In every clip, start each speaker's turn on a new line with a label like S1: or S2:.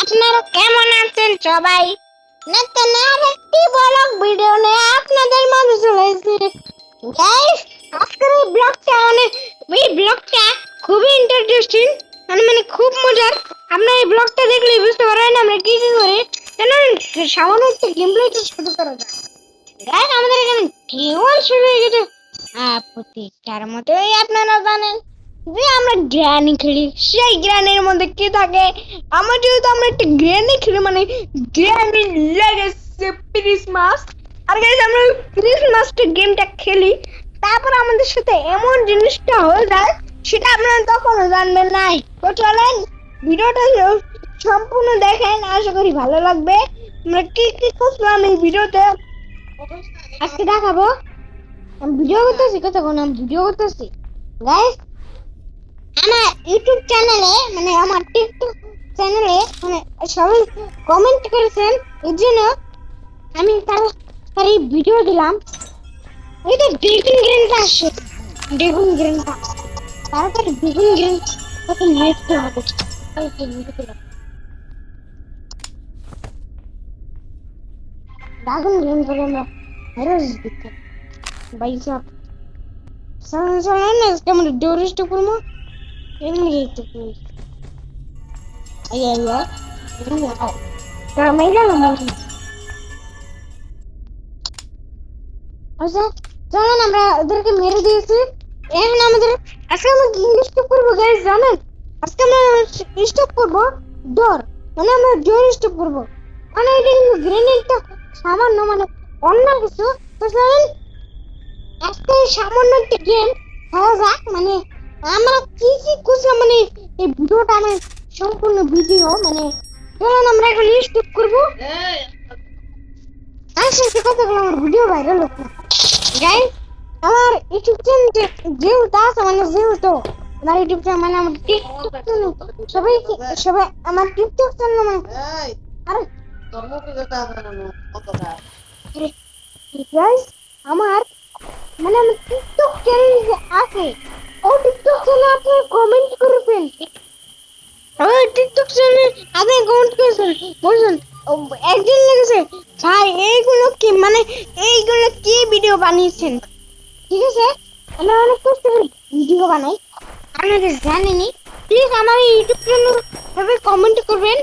S1: আপনারা কেমন আছেন সবাই? নতুন আরেকটি ব্লগ ভিডিও নিয়ে আপনাদের মাঝে চলে এসেছি। গাইস, আজকের এই ব্লগটা খুবই ইন্টারেস্টিং, মানে খুব মজার। আপনারা এই ব্লগটা দেখলে বুঝতে পারবেন আমরা কি কি করি। কেন সামান্য একটা গেম প্লে শুরু করা যাক। গাইস, আমাদের এখানে কেবল শুরু হয়ে গেছে। প্রতিটার মতোই আপনারা জানেন যে আমরা গ্র্যানি খেলি। সেই গ্র্যানির মধ্যে কি থাকে, আমার যেহেতু আমরা একটা গ্র্যানি খেলি, মানে গ্র্যানি লেগেছে ক্রিসমাস। আর গাইস, আমরা ক্রিসমাসটা গেমটা খেলি, তারপর আমাদের সাথে এমন জিনিসটা হয়ে যায় সেটা আপনারা তখনও জানবেন নাই। তো চলেন ভিডিওটা সম্পূর্ণ দেখেন, আশা করি ভালো লাগবে। আমরা কি কি করলাম এই ভিডিওতে আজকে দেখাবো। আমি ভিডিও করতেছি, কতক্ষণ আমি ভিডিও করতেছি। গাইস, আমার ইউটিউব চ্যানেলে, মানে আমার টিকটক চ্যানেলে, মানে সবাই কমেন্ট করেছেন, এর জন্য আমি তার ভিডিও দিলাম। এই তো বেগুন গ্রেনটা আসছে, বেগুন গ্রেনটা তাড়াতাড়ি বেগুন গ্রেন কত মারতে হবে। বেগুন গ্রেন করে আমরা হেরোজ দিতে বাইসা সামনে আমরা ডোরেস্ট করবো। এমনি তো চলেন, আমরা ওদেরকে মেরে দিয়েছি। এখন আমাদের আজকে আমরা স্টপ করবো। গাইস, জানেন আজকে আমরা স্টপ করবো ডোর, মানে আমরা ডোর স্টপ করবো। মানে এটা কিন্তু গ্রেনেডটা সামান্য, মানে অন্য কিছু। তো চলেন আজকে সামান্য একটা গেম খেলা যাক। মানে আমরা কি কি করছিলাম, মানে এই ভিডিওটা আমার সম্পূর্ণ ভিডিও, মানে চলুন আমরা এখন স্টপ করবো। আজকে কথা বলে আমার ভিডিও ভাইরাল হোক না। গাইস, আমার ইউটিউব চ্যানেল যেহেতু আছে, মানে যেহেতু আমার ইউটিউব চ্যানেল, মানে আমার টিকটক চ্যানেল, সবাই আমার টিকটক চ্যানেল, মানে আরে গাইস, আমার মানে আমার টিকটক চ্যানেল যে আছে, ও টিকটক চ্যানেলে আপনি কমেন্ট করবেন। আমার টিকটক চ্যানেলে আপনি কমেন্ট করেছেন, বলছেন একদিন লেগেছে ভাই এইগুলো কি, মানে এইগুলো কি ভিডিও বানিয়েছেন। ঠিক আছে, আমরা অনেক কষ্ট করে ভিডিও বানাই, আপনাদের জানেনই। প্লিজ আমার ইউটিউব চ্যানেল সবাই কমেন্ট করবেন।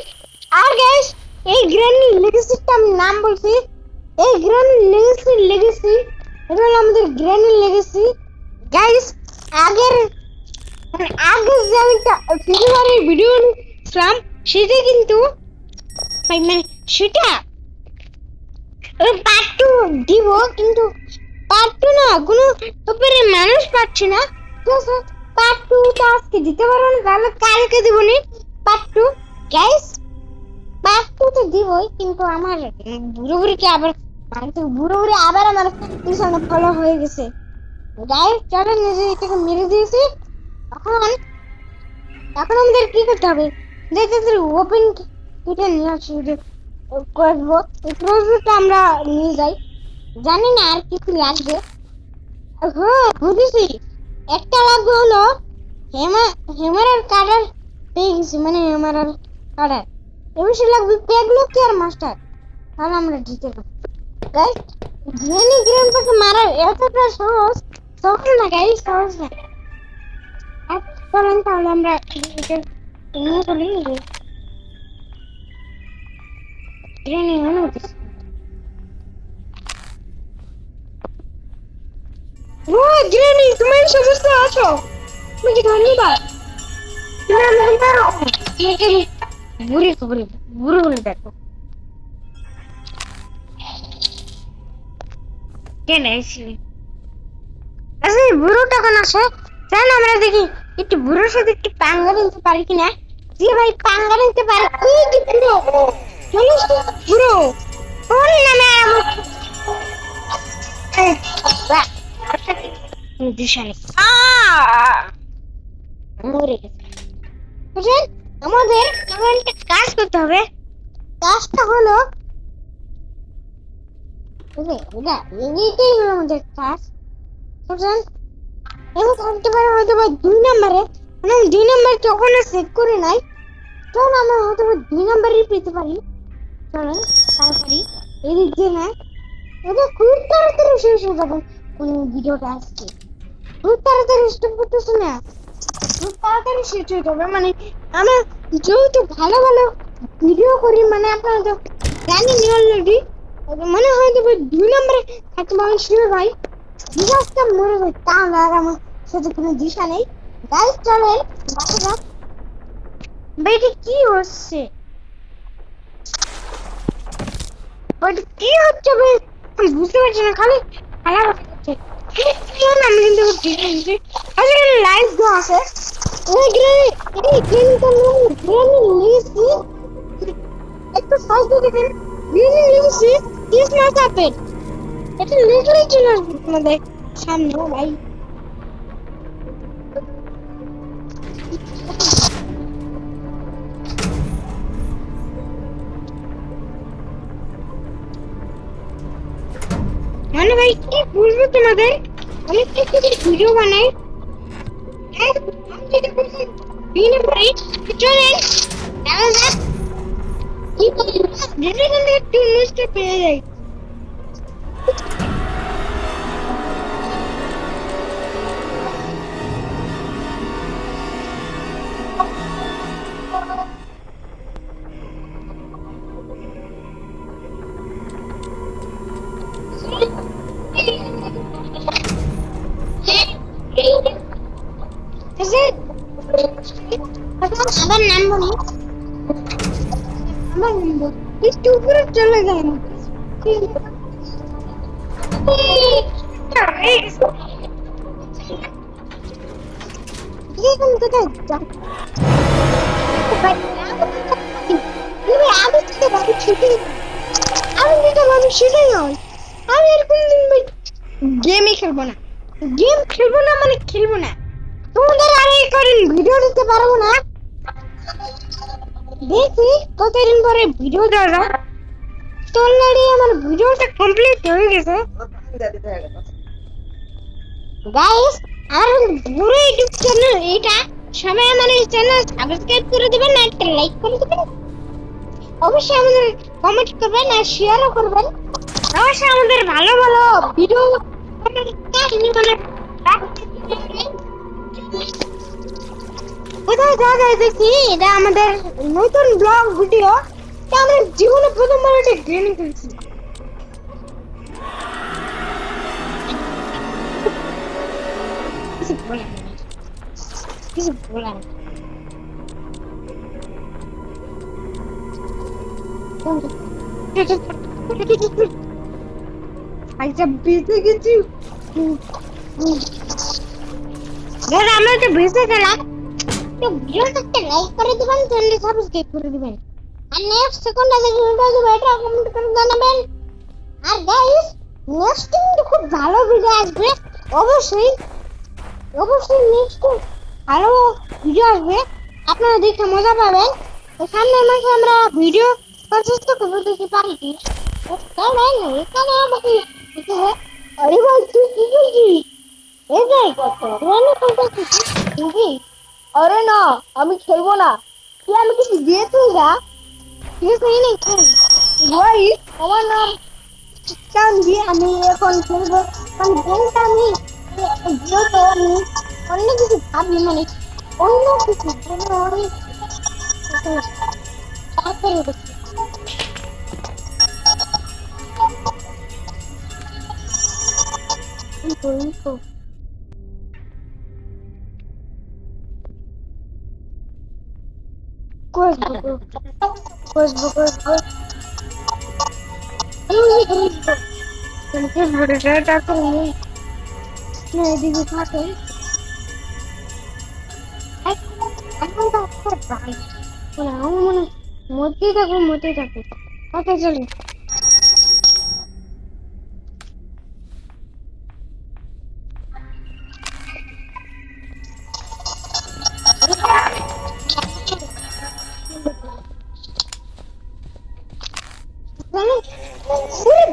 S1: আর গাইস, এই গ্র্যানি লেগেসিটা আমি নাম বলছি, এই গ্র্যানি লেগেসি এটা হলো আমাদের গ্র্যানি লেগেসি। গাইস, আগের আগে যে আমি ফেব্রুয়ারির ভিডিও ছিলাম, সেটা কিন্তু মানে সেটা পার্ট টু দিব, কিন্তু পার্ট টু না কোনো ব্যাপারে মানুষ পাচ্ছি না। পার্ট টু টা আজকে দিতে পারবো না, তাহলে কালকে দিব নি part two. Guys, part two তো দিবই, কিন্তু আমার বুড়োবুড়িকে আবার, মানে বুড়োবুড়ি আবার আমার পিছনে ফলো হয়ে গেছে। গাইস, চলো নিজে এটাকে মেরে দিয়েছি। এখন আমাদের কি করতে হবে, দেখতে ওপেন কিটা নিয়ে আসি, করবো ক্রোজটা আমরা নিয়ে যাই। জানি না আর কিছু লাগবে। হ্যাঁ বুঝেছি, একটা লাগবে হলো হেমারের কাটার পেয়ে গেছি, মানে হেমারের কাটার। এবার সে লাগবে পেগলুকি আর মাস্টার, তাহলে আমরা জিতে যাবো। গাইস, গ্রেনি গ্র্যান্ডপাকে মারার এতটা সহজ না গাইস, সহজ না। চলেন তাহলে আমরা নিয়ে চলি। গ্রেনি গ্রেনি, তুমি সমস্ত আছো, তোমাকে ধন্যবাদ। তুমি আমাকে বুড়ি খবরে বুড়ো বলে দেখো কেন আসলি। আচ্ছা, বুড়োটা কোন আসে জান, আমরা দেখি একটু বুড়োর সাথে একটু পাঙ্গা নিতে পারি কিনা। যে ভাই পাঙ্গা নিতে পারে, ওই যে বুড়ো চলিস বুড়ো, ওর নামে আমাদের এমন একটা কাজ করতে হবে। কাজটা হলো এইটাই হলো আমাদের কাজ। বুঝলেন, এবং থাকতে পারে হয়তো বা 2 নম্বরে, মানে 2 নম্বর তখন সেট করে নাই। চল আমরা হয়তো 2 নম্বরই পেতে পারি। চলেন তাড়াতাড়ি এদিক দিয়ে না, এটা খুব তাড়াতাড়ি শেষ হয়ে যাবে কোন ভিডিওটা আজকে। খুব তাড়াতাড়ি স্টপ করতেছে না, খুব তাড়াতাড়ি শেষ হয়ে যাবে। মানে আমরা যেহেতু ভালো ভালো ভিডিও করি, মানে আপনারা তো জানেন অলরেডি, মনে হয় তো 2 নম্বরে থাকতে পারেন শিওর ভাই। ডিজাস্টার মনে হয় তাহলে আর আমার সাথে কোনো দিশা নেই। গাইস চলেন দেখা যাক। ভাই এটা কি হচ্ছে, ভাই কি হচ্ছে ভাই আমি বুঝতে পারছি না, খালি খেলা হচ্ছে। আমি কিন্তু বুঝছি আজকে লাইভ গো আছে ওই গেমটা লিখছি একটু সাইজ দিয়ে দেখেন। লিখছি ইজ নট আপডেট, এটা লিখলেই চলে আসবে আমাদের সামনে ভাই। মানে ভাই কি বলবো তোমাদের, অনেক কিছু ভিডিও বানাই। হ্যাঁ আমি যেটা বলছি দিনে পরে চলেন দেখা যাক কি করি। যেটা কিন্তু একটু মিস্টেক পেয়ে যাই। আবার নাম বলি, আমার নাম একটু উপরে চলে যান। সেটাই হয়, আমি আর কোনদিন ভাই গেমই খেলবো না। গেম খেলবো না মানে খেলবো না, তোমাদের আর এই করেন ভিডিও দিতে পারবো না। দেখি কতদিন পরে ভিডিও দেওয়া। তো অলরেডি আমার ভিডিওটা কমপ্লিট হয়ে গেছে গাইস। আর পুরো ইউটিউব চ্যানেল এটা, সবাই আমার এই চ্যানেল সাবস্ক্রাইব করে দিবেন, আর একটা লাইক করে দিবেন, অবশ্যই আমাদের কমেন্ট করবেন আর শেয়ারও করবেন। অবশ্যই আমাদের ভালো ভালো ভিডিও কোথায় যাওয়া যায় দেখি। এটা আমাদের নতুন ব্লগ ভিডিও, আমরা জীবনে প্রথমবার একটা গেম খেলছি। কিছু বলার আচ্ছা বেঁচে গেছি। আমরা তো বেঁচে গেলাম। তো ভিডিওটাকে লাইক করে দিবেন, চ্যানেলটি সাবস্ক্রাইব করে দিবেন, আর নেক্সট সেকেন্ডে যে ভিডিও দেব এটা কমেন্ট করে জানাবেন। আর গাইস নেক্সট কিন্তু খুব ভালো ভিডিও আসবে, অবশ্যই অবশ্যই নেক্সট ভালো ভিডিও আসবে, আপনারা দেখে মজা পাবেন। তো সামনের মাসে আমরা ভিডিও করার চেষ্টা করবো, দেখি পারি কি। এখানে আমাকে আরে ভাই তুই কি বলছিস? এই যাই কত আরে না আমি খেলবো না, তুই আমি কিছু দিয়েছিস না, ঠিক আছে এই নেই ভাই আমার নাম চিকেন দিয়ে আমি এখন খেলবো। কারণ গেমটা আমি যেহেতু আমি অন্য কিছু ভাবি, মানে অন্য কিছু অনেক তাড়াতাড়ি মতেই থাকো কথা চলে।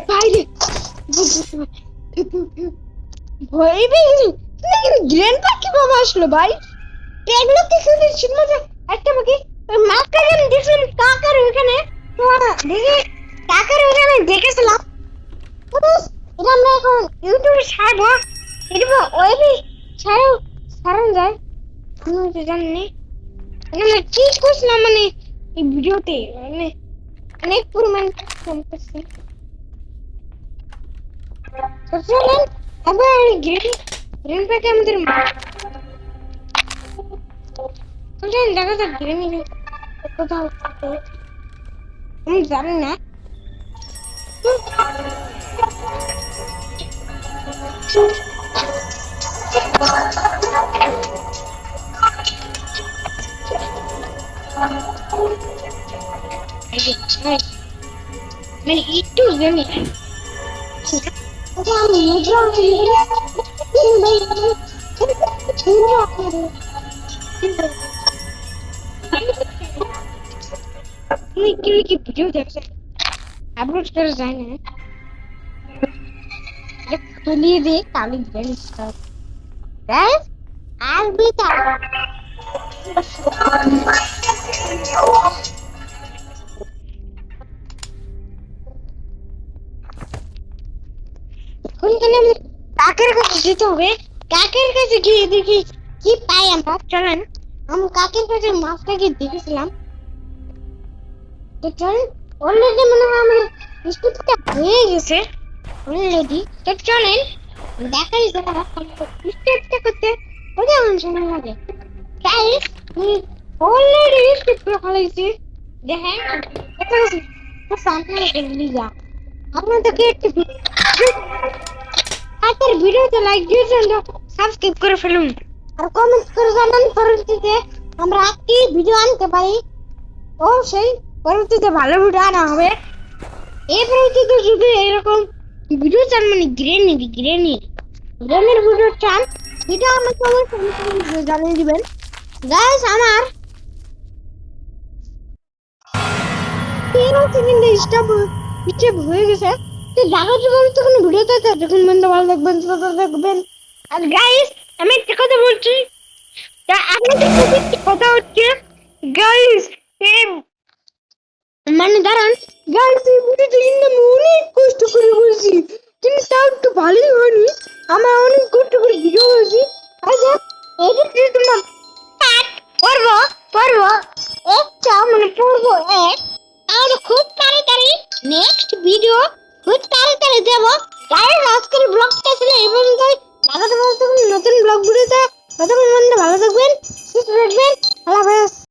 S1: বাইরে ভয় পেয়ে গেছি, গ্র্যান্ডপা কিভাবে আসলো ভাই? এগুলো কি শুনেছি মজা একটা বাকি ওই মাছটা আমি দেখছিলাম কাকার ওখানে, তো দেখি কাকার ওখানে দেখেছিলাম। বুঝছিস, এটা আমরা এখন ইউটিউবে ছাড়বো, এটা ওয়েবে ছাড়াও ছাড়ানো যায়, আমি তো জানি না। মানে কি করছিলাম মানে এই ভিডিওতে মানে অনেক পরিমাণ সম্পত্তি। তো চলেন আবার গ্রিন গ্রিন প্যাকে আমাদের চলেন দেখা যাক গ্রিন কোথাও থাকে। আমি জানি না। মানে একটু জানি আমি কি ভিডিও দেখছেন আপলোড করে যায় না, খুলিয়ে দিয়ে কালি গাইস আর বিতা কোনখানে আমি কাকের কাছে যেতে হবে, কাকের কাছে গিয়ে দেখি কি পাই আমরা। চলেন আমি কাকের কাছে মাছটাকে দেখেছিলাম, তো চলেন অলরেডি মনে হয় আমার স্কুলটা হয়ে গেছে অলরেডি। তো চলেন দেখাই যাক স্টেপটা করতে কত সময় লাগে। গাইস আমি অলরেডি স্টেপ করে ফেলেছি, দেখেন কত সামনে লিগা আপনাদেরকে একটু আপনার ভিডিওতে লাইক দিয়ে সাবস্ক্রাইব করে ফেলুন আর কমেন্ট করে জানান পরবর্তীতে আমরা কি ভিডিও আনতে পারি। অবশ্যই পরবর্তীতে ভালো ভিডিও আনা হবে। এই পরবর্তীতে যদি এরকম ভিডিও চান মানে গ্রেনের ভিডিও চান ভিডিও আমাকে অবশ্যই জানিয়ে দিবেন। গাইস আমার 13 সেকেন্ডে স্টপ হয়ে গেছে। তো জায়গা জীবন তখন ভিডিওতে যখন বন্ধু ভালো দেখবেন দেখবেন। আর গাইস আমি একটা কথা বলছি, তা আপনাদের সাথে একটা কথা হচ্ছে গাইস, মানে দাঁড়ান গাইস এই ভিডিওটা কিন্তু আমি অনেক কষ্ট করে বলছি কিন্তু তাও একটু ভালোই হয়নি, আমার অনেক কষ্ট করে ভিডিও বলছি। আচ্ছা এটা কি তোমার পড়বো একটা মানে পড়বো এক তাহলে খুব তাড়াতাড়ি নেক্সট ভিডিও খুব তাড়াতাড়ি দেবো। গাইস আজকের ব্লগটা ছিল এই পর্যন্তই। নতুন ব্লগ ভিডিওতে ভালো থাকবেন সুস্থ থাকবেন। আল্লাহ হাফেজ।